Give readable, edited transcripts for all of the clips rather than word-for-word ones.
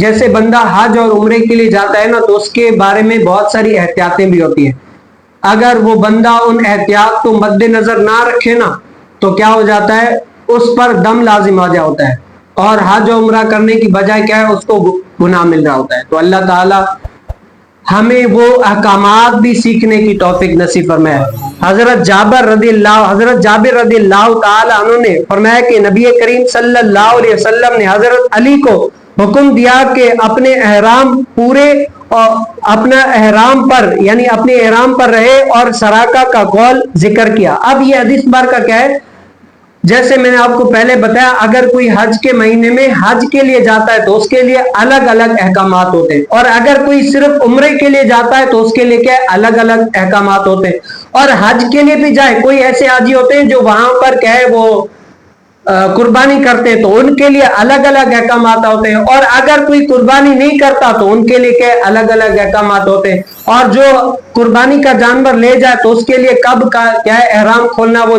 جیسے بندہ حج اور عمرے کے لیے جاتا ہے نا تو اس کے بارے میں بہت ساری احتیاطیں بھی ہوتی ہیں. اگر وہ بندہ ان احتیاط کو مد نظر نہ رکھے نا تو کیا ہو جاتا ہے, اس پر دم لازم آ جا ہوتا ہے اور حج و عمرہ کرنے کی بجائے کیا ہے, اس کو گناہ مل رہا ہوتا ہے. تو اللہ تعالی ہمیں وہ احکامات بھی سیکھنے کی توفیق نصیب فرمائے. حضرت جابر رضی اللہ تعالی عنہ نے فرمایا کہ نبی کریم صلی اللہ علیہ وسلم نے حضرت علی کو حکم دیا کہ اپنے احرام پورے اور اپنا احرام پر یعنی اپنے احرام پر رہے اور سراکا کا قول ذکر کیا. اب یہ حدیث بار کا کیا ہے, جیسے میں نے آپ کو پہلے بتایا اگر کوئی حج کے مہینے میں حج کے لیے جاتا ہے تو اس کے لیے الگ الگ احکامات ہوتے ہیں, اور اگر کوئی صرف عمرے کے لیے جاتا ہے تو اس کے لیے کیا ہے, الگ الگ احکامات ہوتے ہیں. اور حج کے لیے بھی جائے, کوئی ایسے حاجی ہوتے ہیں جو وہاں پر کیا ہے وہ قربانی کرتے ہیں تو ان کے لیے الگ الگ احکامات ہوتے ہیں, اور اگر کوئی قربانی نہیں کرتا تو ان کے لیے کیا ہے, الگ الگ احکامات ہوتے ہیں. اور جو قربانی کا جانور لے جائے تو اس کے لیے کب کا کیا ہے احرام کھولنا, وہ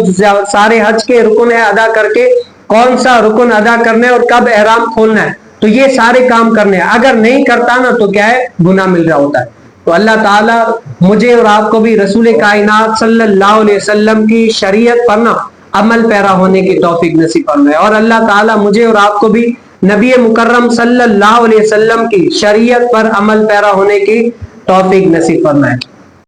سارے حج کے رکن ادا کر کے کون سا رکن ادا کرنا ہے اور کب احرام کھولنا ہے, تو یہ سارے کام کرنے ہیں. اگر نہیں کرتا نا تو کیا ہے, گناہ مل رہا ہوتا ہے. تو اللہ تعالیٰ مجھے اور آپ کو بھی رسول کائنات صلی اللہ علیہ وسلم کی شریعت پر نا عمل پیرا ہونے کی توفیق نصیب فرمائے, اور اللہ تعالیٰ مجھے اور آپ کو بھی نبی مکرم صلی اللہ علیہ وسلم کی شریعت پر عمل پیرا ہونے کی توفیق نصیب فرمائے.